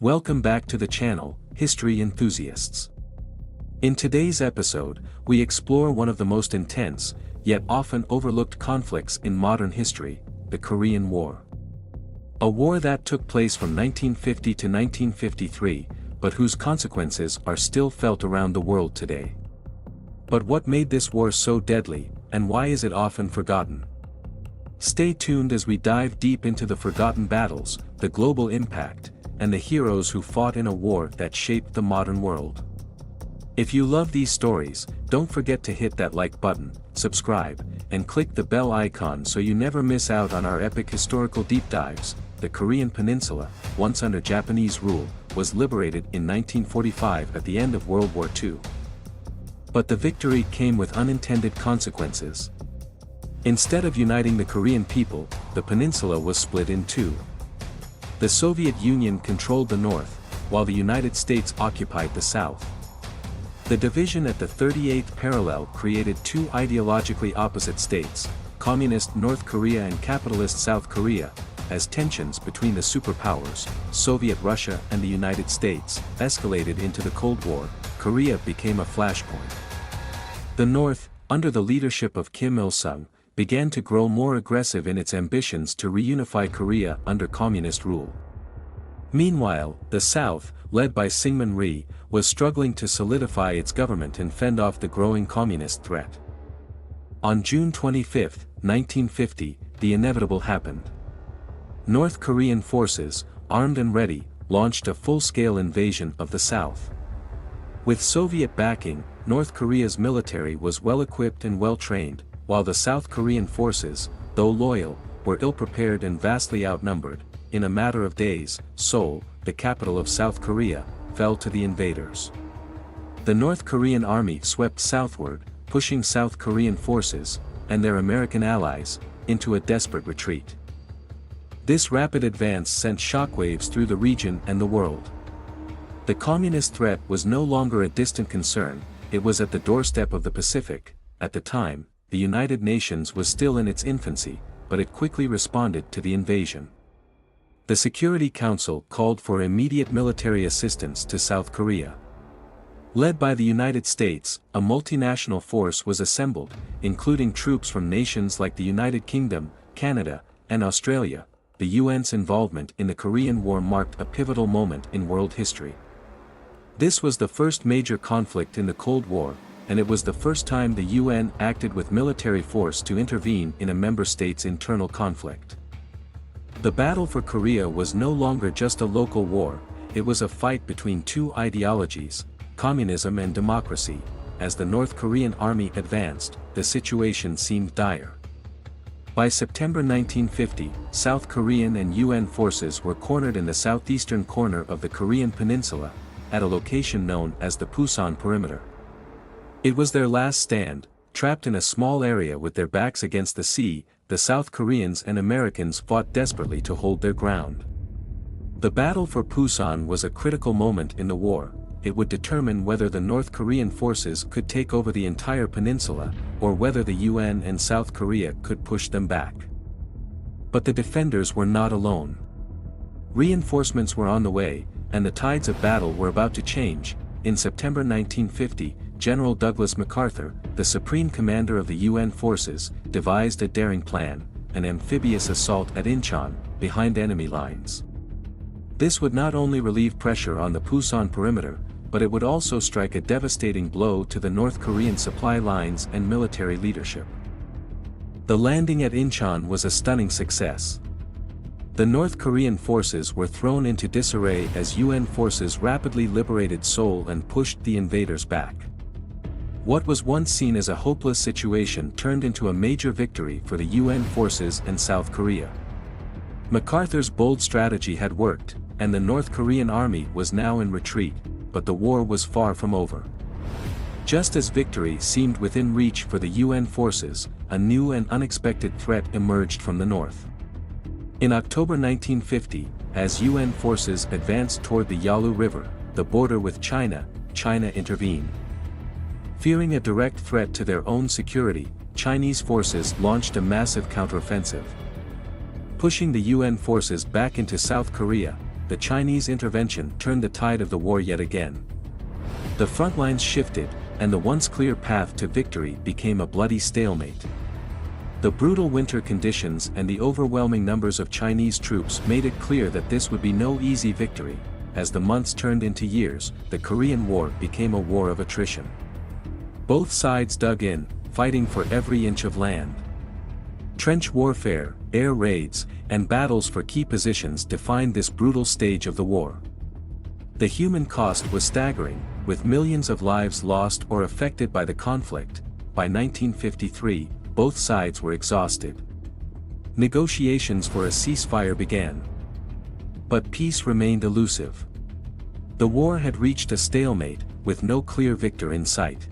Welcome back to the channel, History Enthusiasts. In today's episode, we explore one of the most intense, yet often overlooked conflicts in modern history, the Korean War. A war that took place from 1950 to 1953, but whose consequences are still felt around the world today. But what made this war so deadly, and why is it often forgotten? Stay tuned as we dive deep into the forgotten battles, the global impact, and the heroes who fought in a war that shaped the modern world. If you love these stories, don't forget to hit that like button, subscribe, and click the bell icon so you never miss out on our epic historical deep dives. The Korean Peninsula, once under Japanese rule, was liberated in 1945 at the end of World War II. But the victory came with unintended consequences. Instead of uniting the Korean people, the peninsula was split in two. The Soviet Union controlled the north, while the United States occupied the south. The division at the 38th parallel created two ideologically opposite states, Communist North Korea and Capitalist South Korea, as tensions between the superpowers, Soviet Russia and the United States, escalated into the Cold War. Korea became a flashpoint. The North, under the leadership of Kim Il-sung, began to grow more aggressive in its ambitions to reunify Korea under communist rule. Meanwhile, the South, led by Syngman Rhee, was struggling to solidify its government and fend off the growing communist threat. On June 25, 1950, the inevitable happened. North Korean forces, armed and ready, launched a full-scale invasion of the South. With Soviet backing, North Korea's military was well-equipped and well-trained, while the South Korean forces, though loyal, were ill-prepared and vastly outnumbered. In a matter of days, Seoul, the capital of South Korea, fell to the invaders. The North Korean army swept southward, pushing South Korean forces, and their American allies, into a desperate retreat. This rapid advance sent shockwaves through the region and the world. The communist threat was no longer a distant concern, it was at the doorstep of the Pacific. At the time, the United Nations was still in its infancy, but it quickly responded to the invasion. The Security Council called for immediate military assistance to South Korea. Led by the United States, a multinational force was assembled, including troops from nations like the United Kingdom, Canada, and Australia. The UN's involvement in the Korean War marked a pivotal moment in world history. This was the first major conflict in the Cold War, and it was the first time the UN acted with military force to intervene in a member state's internal conflict. The battle for Korea was no longer just a local war, it was a fight between two ideologies, communism and democracy. As the North Korean army advanced, the situation seemed dire. By September 1950, South Korean and UN forces were cornered in the southeastern corner of the Korean Peninsula, at a location known as the Pusan Perimeter. It was their last stand, trapped in a small area with their backs against the sea. The South Koreans and Americans fought desperately to hold their ground. The battle for Pusan was a critical moment in the war. It would determine whether the North Korean forces could take over the entire peninsula, or whether the UN and South Korea could push them back. But the defenders were not alone. Reinforcements were on the way, and the tides of battle were about to change. In September 1950, General Douglas MacArthur, the supreme commander of the UN forces, devised a daring plan, an amphibious assault at Incheon, behind enemy lines. This would not only relieve pressure on the Pusan perimeter, but it would also strike a devastating blow to the North Korean supply lines and military leadership. The landing at Incheon was a stunning success. The North Korean forces were thrown into disarray as UN forces rapidly liberated Seoul and pushed the invaders back. What was once seen as a hopeless situation turned into a major victory for the UN forces and South Korea. MacArthur's bold strategy had worked, and the North Korean army was now in retreat, but the war was far from over. Just as victory seemed within reach for the UN forces, a new and unexpected threat emerged from the north. In October 1950, as UN forces advanced toward the Yalu River, the border with China, China intervened. Fearing a direct threat to their own security, Chinese forces launched a massive counteroffensive. Pushing the UN forces back into South Korea, the Chinese intervention turned the tide of the war yet again. The front lines shifted, and the once clear path to victory became a bloody stalemate. The brutal winter conditions and the overwhelming numbers of Chinese troops made it clear that this would be no easy victory. As the months turned into years, the Korean War became a war of attrition. Both sides dug in, fighting for every inch of land. Trench warfare, air raids, and battles for key positions defined this brutal stage of the war. The human cost was staggering, with millions of lives lost or affected by the conflict. By 1953, both sides were exhausted. Negotiations for a ceasefire began. But peace remained elusive. The war had reached a stalemate, with no clear victor in sight.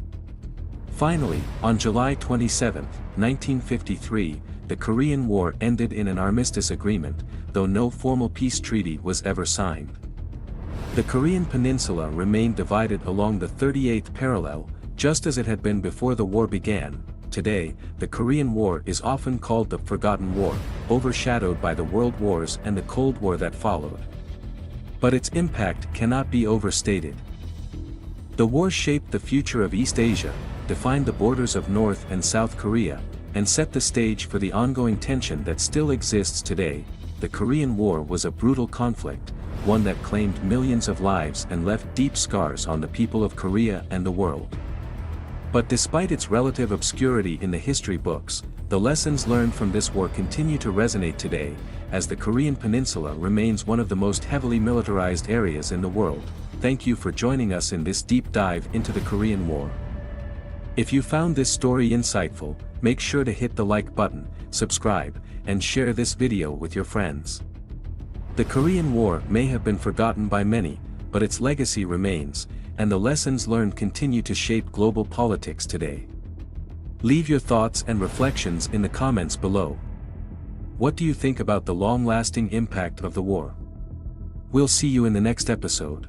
Finally, on July 27, 1953, the Korean War ended in an armistice agreement, though no formal peace treaty was ever signed. The Korean Peninsula remained divided along the 38th parallel, just as it had been before the war began. Today, the Korean War is often called the Forgotten War, overshadowed by the World Wars and the Cold War that followed. But its impact cannot be overstated. The war shaped the future of East Asia, defined the borders of North and South Korea, and set the stage for the ongoing tension that still exists today. The Korean War was a brutal conflict, one that claimed millions of lives and left deep scars on the people of Korea and the world. But despite its relative obscurity in the history books, the lessons learned from this war continue to resonate today, as the Korean Peninsula remains one of the most heavily militarized areas in the world. Thank you for joining us in this deep dive into the Korean War. If you found this story insightful, make sure to hit the like button, subscribe, and share this video with your friends. The Korean War may have been forgotten by many, but its legacy remains, and the lessons learned continue to shape global politics today. Leave your thoughts and reflections in the comments below. What do you think about the long-lasting impact of the war? We'll see you in the next episode.